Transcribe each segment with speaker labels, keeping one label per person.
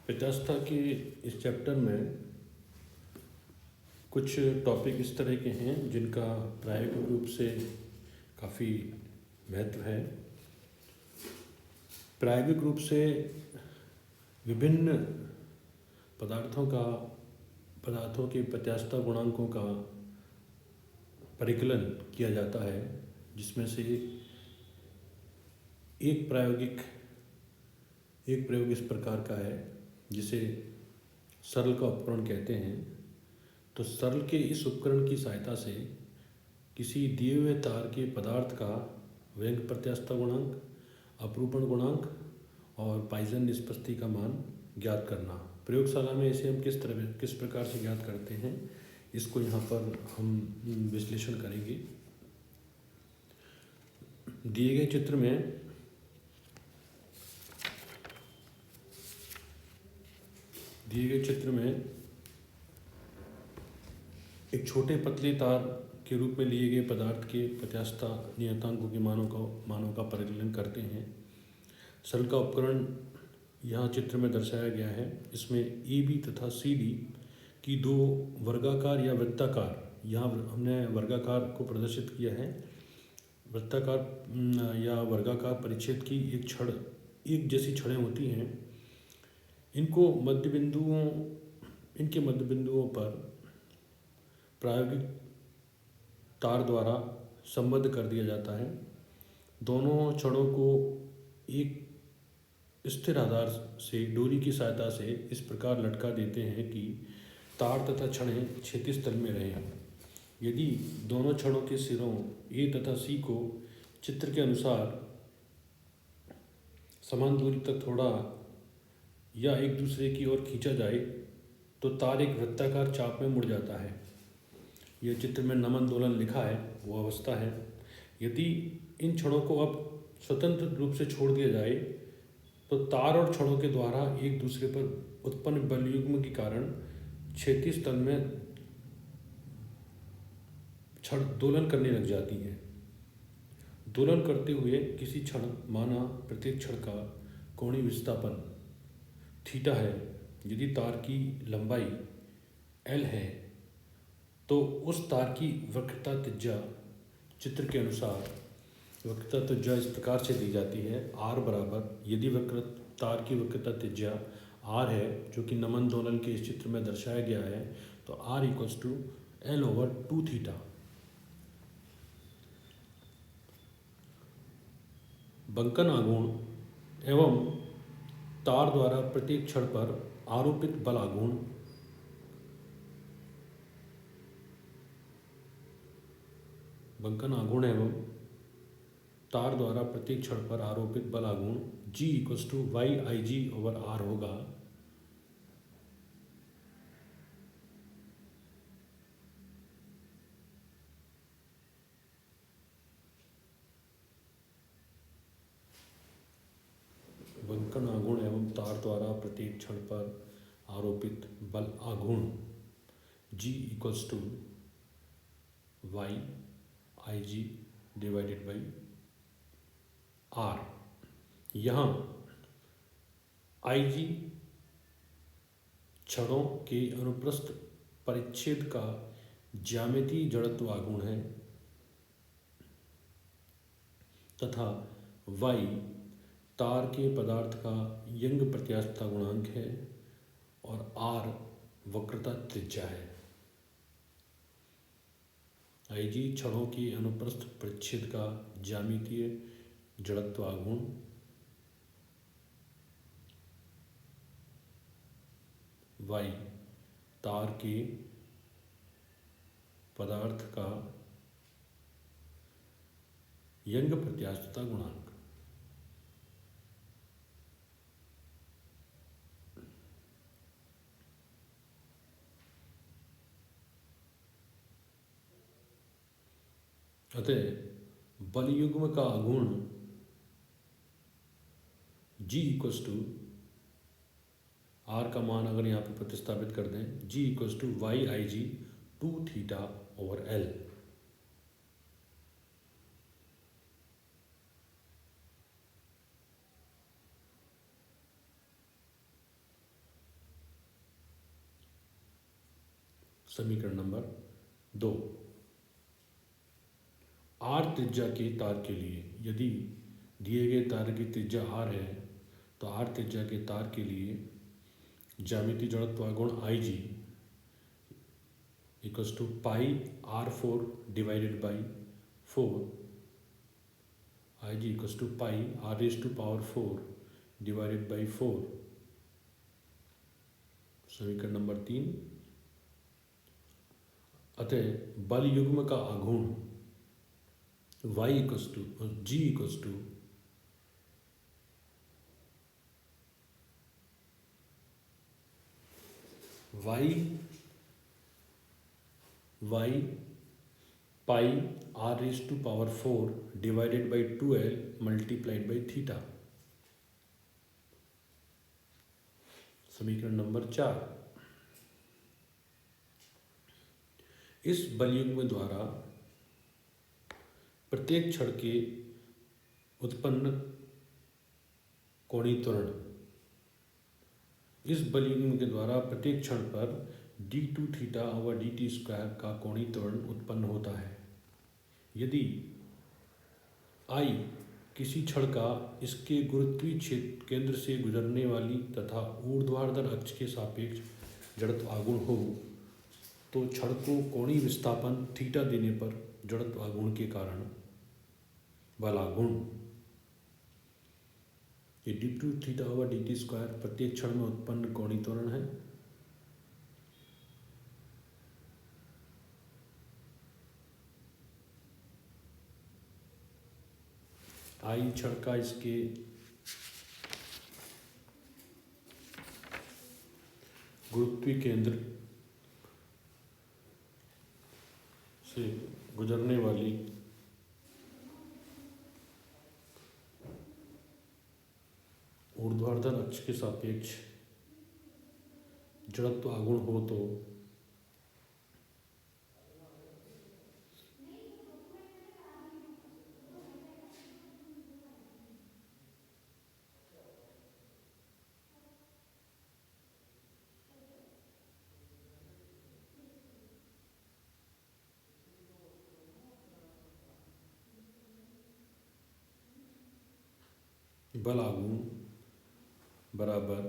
Speaker 1: पितास्ता के इस चैप्टर में कुछ टॉपिक इस तरह के हैं जिनका प्रायोगिक रूप से काफ़ी महत्व है। प्रायोगिक रूप से विभिन्न पदार्थों के प्रत्यास्था गुणांकों का परिकलन किया जाता है, जिसमें से एक प्रयोग इस प्रकार का है जिसे सरल का उपकरण कहते हैं। तो सरल के इस उपकरण की सहायता से किसी दिए हुए तार के पदार्थ का व्यंग प्रत्यास्था गुणांक, अपरूपण गुणांक और पॉइसन निष्पत्ति का मान ज्ञात करना। प्रयोगशाला में इसे हम किस प्रकार से ज्ञात करते हैं, इसको यहाँ पर हम विश्लेषण करेंगे। दिए गए चित्र में एक छोटे पतले तार के रूप में लिए गए पदार्थ के प्रत्यास्था नियतांकों के मानों का परिकलन करते हैं। सरल का उपकरण यहाँ चित्र में दर्शाया गया है। इसमें ए बी तथा सी डी की दो वर्गाकार या वृत्ताकार, यहाँ हमने वर्गाकार को प्रदर्शित किया है, वृत्ताकार या वर्गाकार परिच्छेद की एक जैसी छड़ें होती हैं। इनके मध्य बिंदुओं पर प्रायोगिक तार द्वारा संबद्ध कर दिया जाता है। दोनों छड़ों को एक स्थिर आधार से डोरी की सहायता से इस प्रकार लटका देते हैं कि तार तथा छड़ें क्षैतिज तल में रहें। यदि दोनों छड़ों के सिरों ए तथा सी को चित्र के अनुसार समान दूरी तक थोड़ा या एक दूसरे की ओर खींचा जाए तो तार एक वृत्ताकार चाप में मुड़ जाता है। यह चित्र में नमन दोलन लिखा है, वो अवस्था है। यदि इन छड़ों को अब स्वतंत्र रूप से छोड़ दिया जाए तो तार और छड़ों के द्वारा एक दूसरे पर उत्पन्न बलयुग्म के कारण क्षैतिज तल में छड़ दोलन करने लग जाती है। दोलन करते हुए किसी क्षण माना प्रत्येक छड़ का कोणीय विस्थापन थीटा है। यदि तार की लंबाई एल है तो उस तार की वक्रता त्रिज्या चित्र के अनुसार वक्रता त्रिज्या इस प्रकार से दी जाती है। आर बराबर, यदि तार की वक्रता त्रिज्या आर है, जो कि नमन दोलन के इस चित्र में दर्शाया गया है, तो R equals to L over 2 theta. बंकन आघूर्ण एवं तार द्वारा प्रत्येक छड़ पर आरोपित बल आघूर्ण एवं तार द्वारा प्रत्येक छड़ पर आरोपित बल आघूर्ण G equals to Y I G over R होगा। बंकन आघूर्ण एवं तार द्वारा प्रत्येक छड़ पर आरोपित बल आघूर्ण G equals to Y I G divided by R. यहाँ आई जी छड़ों के अनुप्रस्थ परिच्छेद का ज्यामितीय जड़त्व आघूर्ण है तथा वाई तार के पदार्थ का यंग प्रत्यास्था गुणांक है और आर वक्रता त्रिज्या है। आई जी छड़ों के अनुप्रस्थ परिच्छेद का ज्यामितीय जड़त्व आघूर्ण, वाई तार के पदार्थ का यंग प्रत्यास्थता गुणांक। अतः बलयुग्म का आघूर्ण G इक्वल्स टू आर का मान अगर यहाँ पे प्रतिस्थापित कर दें, G equals to Y I G 2 theta over L. समीकरण नंबर 2। आर त्रिज्या के तार के लिए यदि दिए गए तार की त्रिज्या आर है तो आर त्रिज्या के तार के लिए ज्यामितीय जड़त्व गुण I G equals to pi R4 divided by 4, I G equals to pi R⁴ divided by 4। समीकरण नंबर 3। अतः बल युग्म का आघूर्ण y equals to g equals to y pi R⁴ divided by 2l multiplied by theta. समीकरण number 4। इस बलयुग्म द्वारा प्रत्येक क्षण के उत्पन्न कोणीय त्वरण, इस बलयुग्म के द्वारा प्रत्येक क्षण पर d2 theta over dt square का कोणीय त्वरण उत्पन्न होता है। यदि I किसी क्षण का इसके गुरुत्वीय क्षेत्र केंद्र से गुजरने वाली तथा ऊर्ध्वाधर अक्ष के सापेक्ष जड़त्व आघूर्ण हो तो क्षण को कोणीय विस्थापन थीटा देने पर जड़त्व आघूर्ण के कारण बल आघूर्ण, ये d2 theta over dt square प्रत्येक क्षण में उत्पन्न कोणीय त्वरण है। आई क्षण का इसके गुरुत्वीय केंद्र से गुजरने वाली ऊर्ध्वाधर अक्ष के सापेक्ष जड़त्व आघूर्ण हो तो बल आघूर्ण बराबर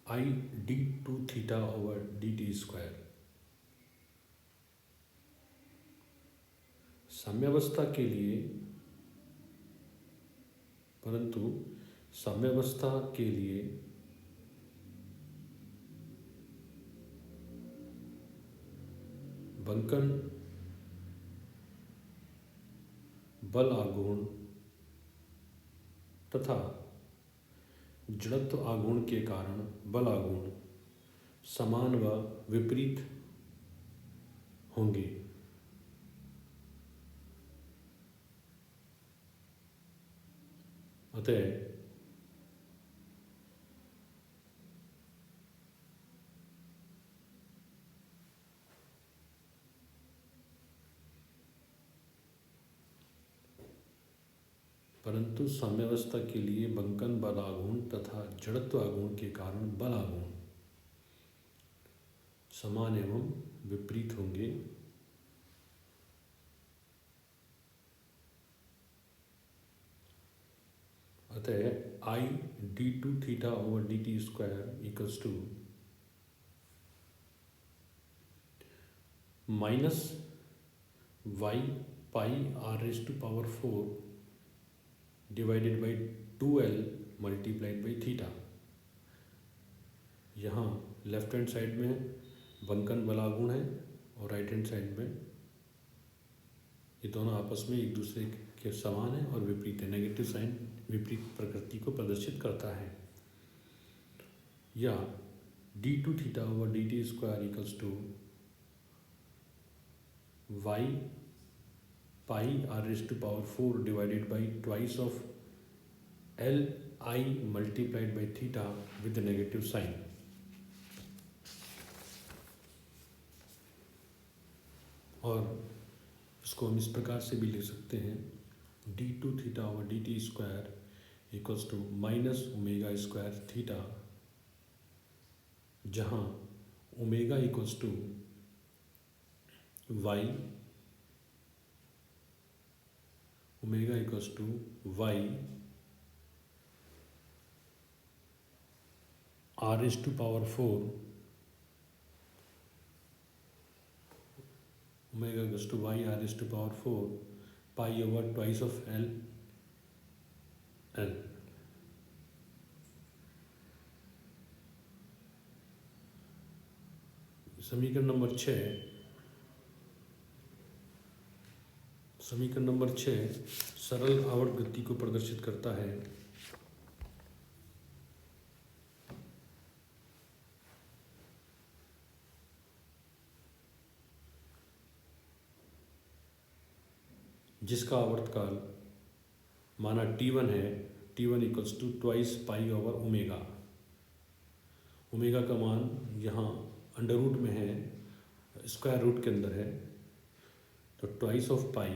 Speaker 1: आई d2 theta over dt square. साम्यावस्था के लिए, परंतु साम्यावस्था के लिए बंकन बल आघूर्ण तथा जड़त्व आघूर्ण के कारण बल आघूर्ण समान व विपरीत होंगे। अतः परंतु साम्यावस्था के लिए बंकन बल आघूर्ण तथा जड़त्व आघूर्ण के कारण बल आघूर्ण समान एवं विपरीत होंगे। अतः I d2 theta over dt square equals to minus y pi R⁴ divided by 2l multiplied by theta. यहाँ लेफ्ट हैंड साइड में बंकन बल आघूर्ण है और राइट हैंड साइड में ये दोनों आपस में एक दूसरे के समान है और विपरीत है। नेगेटिव साइन विपरीत प्रकृति को प्रदर्शित करता है। या d2 theta over dt square equals to y pi R⁴ divided by twice of Li multiplied by theta with negative sign. और इसको हम इस प्रकार से भी लिख सकते हैं d2 theta over dt square equals to minus omega square theta, जहाँ omega equals to y, omega equals to y r is to power 4, omega equals to y r is to power 4 pi over twice of l l. समीकरण number 6, समीकरण number 6 सरल आवर्त गति को प्रदर्शित करता है। जिसका आवर्तकाल माना t1 है, t1 equals to twice pi over omega. Omega का मान यहाँ अंडर रूट में है, स्क्वायर रूट के अंदर है, तो twice of pi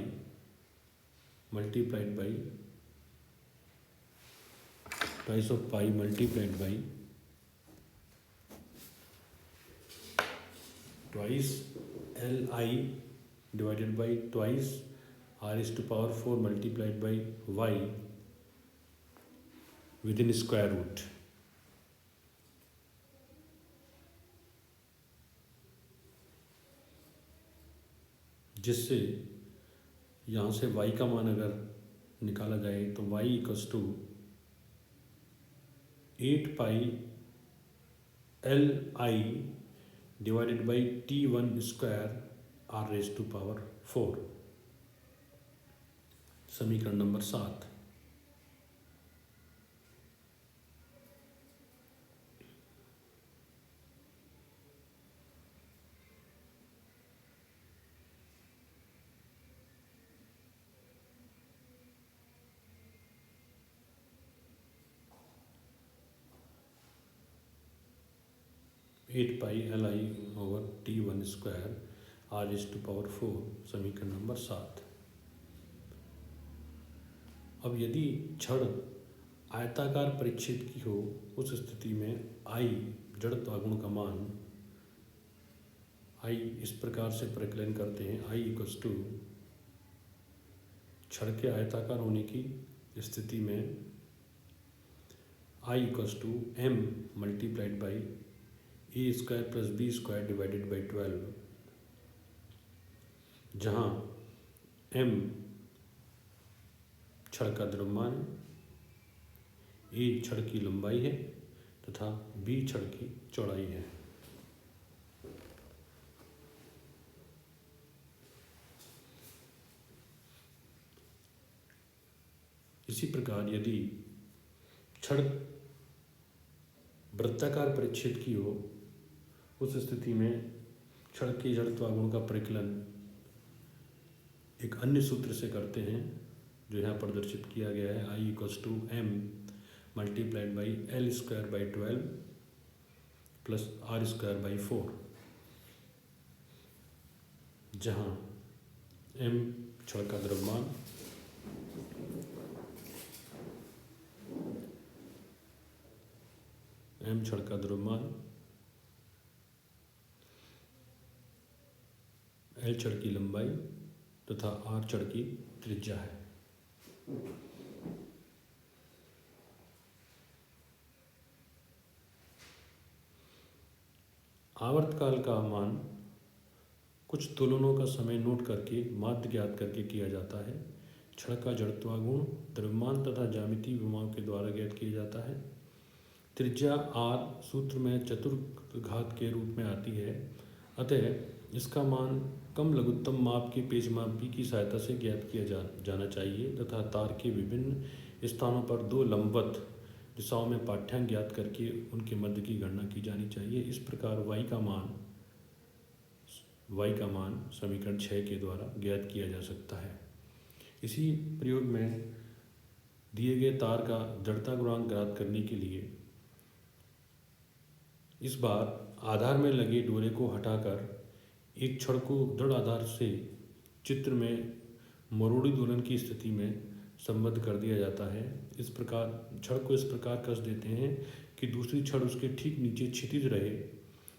Speaker 1: multiplied by twice L I divided by twice R is to power 4 multiplied by Y within square root. जिससे यहाँ से y का मान अगर निकाला जाए तो y equals to 8 pi L I divided by t1 square R raise to power 4। समीकरण नंबर 7, eight pi L I over t1 square R is to power 4। समीकरण नंबर 7। अब यदि छड़ आयताकार परिच्छेद की हो, उस स्थिति में आई जड़त्व आघूर्ण का मान आई इस प्रकार से परिकलन करते हैं। आई इक्वल्स टू छड़ के आयताकार होने की स्थिति में I equals to m multiplied by a square plus b square divided by 12, जहाँ एम छड़ का द्रव्यमान, ए छड़ की लंबाई है तथा बी छड़ की चौड़ाई है। इसी प्रकार यदि छड़ वृत्ताकार परिच्छेद की हो, उस स्थिति में छड़ के जड़त्व आघूर्ण का परिकलन एक अन्य सूत्र से करते हैं, जो यहाँ प्रदर्शित किया गया है। I equals to m multiplied by l square by 12 plus r square by 4, जहाँ एम छड़ का द्रव्यमान, एम छड़ का द्रव्यमान, एल छड़ की लंबाई तथा आर छड़ की त्रिज्या है। आवर्तकाल का मान कुछ दोलनों का समय नोट करके माध्य ज्ञात करके किया जाता है। छड़ का जड़त्वाघूर्ण द्रव्यमान तथा ज्यामितीय विमाओं के द्वारा ज्ञात किया जाता है। त्रिज्या आर सूत्र में चतुर्घात के रूप में आती है, अतः इसका मान कम लघुत्तम माप के पेचमापी की सहायता से ज्ञात किया जाना चाहिए तथा तार के विभिन्न स्थानों पर दो लंबवत दिशाओं में पाठ्यांक ज्ञात करके उनके मध्य की गणना की जानी चाहिए। इस प्रकार y का मान समीकरण 6 के द्वारा ज्ञात किया जा सकता है। इसी प्रयोग में दिए गए तार का जड़ता गुणांक ज्ञात करने के लिए इस बार आधार में लगे डोरे को हटाकर एक छड़ को दृढ़ आधार से चित्र में मरोड़ी दोलन की स्थिति में संबद्ध कर दिया जाता है। इस प्रकार छड़ को इस प्रकार कस देते हैं कि दूसरी छड़ उसके ठीक नीचे क्षितिज रहे,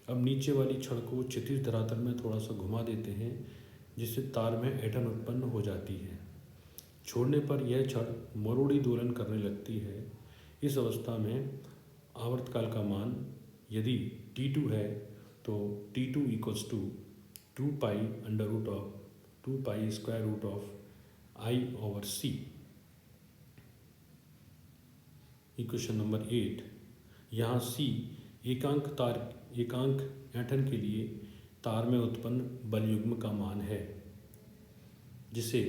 Speaker 1: अब नीचे वाली छड़ को क्षैतिज धरातल में थोड़ा सा घुमा देते हैं, जिससे तार में ऐंठन उत्पन्न हो जाती है। छोड़ने पर यह छड़ मरोड़ी दोलन करने लगती है। इस अवस्था में आवर्तकाल का मान यदि T2 है तो T2 equals to 2 pi under root of 2 pi square root of I/C। Equation number 8। यहाँ C एकांक ऐंठन के लिए तार में उत्पन्न बल युग्म का मान है, जिसे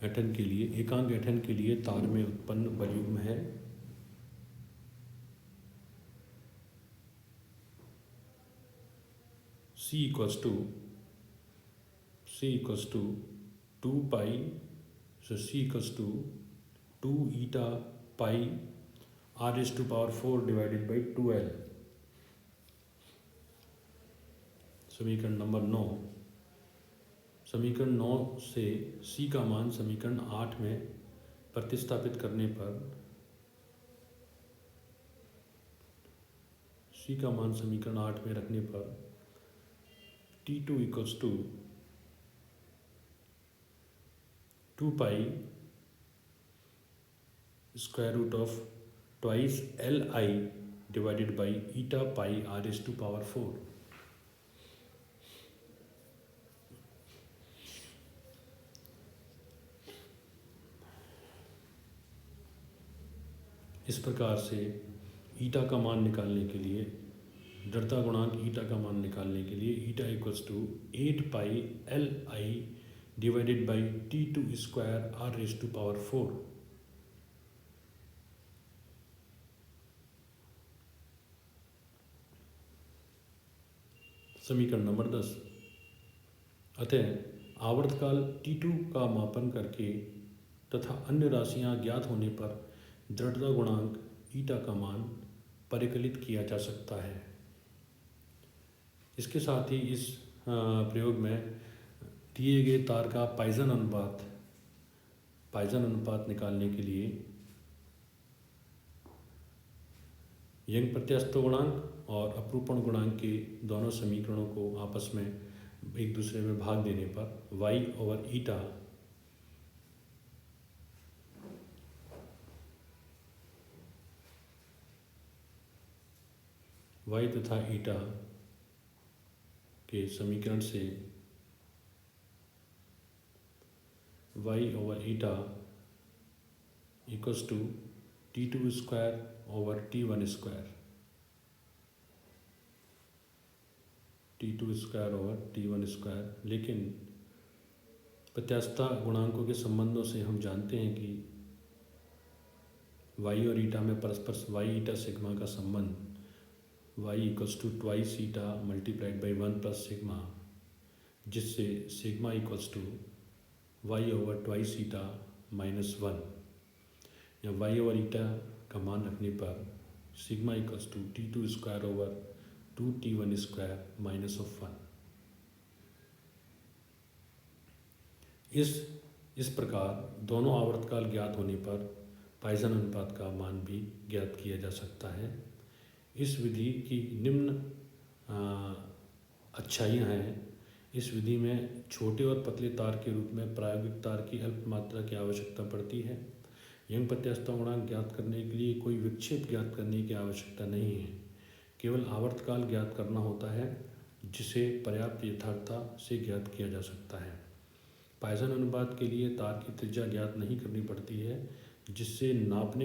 Speaker 1: एकांक ऐंठन के लिए तार में उत्पन्न बल युग्म है C equals to 2 pi, so C equals to 2 eta pi r⁴ divided by 2l। समीकरण नंबर 9। समीकरण 9 से C का मान समीकरण 8 में प्रतिस्थापित करने पर C का मान समीकरण 8 में रखने पर T2 equals to 2 pi square root of twice Li divided by eta pi r⁴। इस प्रकार से ईटा का मान निकालने के लिए, जड़ता गुणांक ईटा का मान निकालने के लिए eta equals to 8 pi Li divided by T2 square r⁴। समीकरण नंबर 10। अतः आवर्तकाल T2 का मापन करके तथा अन्य राशियां ज्ञात होने पर दृढ़ता गुणांक ईटा का मान परिकलित किया जा सकता है। इसके साथ ही इस प्रयोग में दिए गए तार का पाइजन अनुपात निकालने के लिए यंग प्रत्यास्थ गुणांक और अपरूपण गुणांक के दोनों समीकरणों को आपस में एक दूसरे में भाग देने पर y/ईटा y तथा ईटा के समीकरण से y/ईटा equals to T2 square over T1 square, T2 square over T1 square. लेकिन प्रत्यास्थता गुणांकों के संबंधों से हम जानते हैं कि y और ईटा में परस्पर y ईटा सिग्मा का संबंध y equals to twice eta multiplied by 1 plus sigma, जिससे sigma equals to y over twice eta minus 1, या y ओवर ईटा का मान रखने पर sigma equals to T2 square over 2T1 square minus of 1। इस प्रकार दोनों आवर्तकाल ज्ञात होने पर पाइजन अनुपात का मान भी ज्ञात किया जा सकता है। इस विधि की निम्न अच्छाइयाँ हैं। इस विधि में छोटे और पतले तार के रूप में प्रायोगिक तार की अल्प मात्रा की आवश्यकता पड़ती है। यंग प्रत्यास्थता गुणांक ज्ञात करने के लिए कोई विक्षेप ज्ञात करने की आवश्यकता नहीं है, केवल आवर्तकाल ज्ञात करना होता है, जिसे पर्याप्त यथार्थता से ज्ञात किया जा सकता है। पाइजन अनुपात के लिए तार की त्रिज्या ज्ञात नहीं करनी पड़ती है, जिससे नापने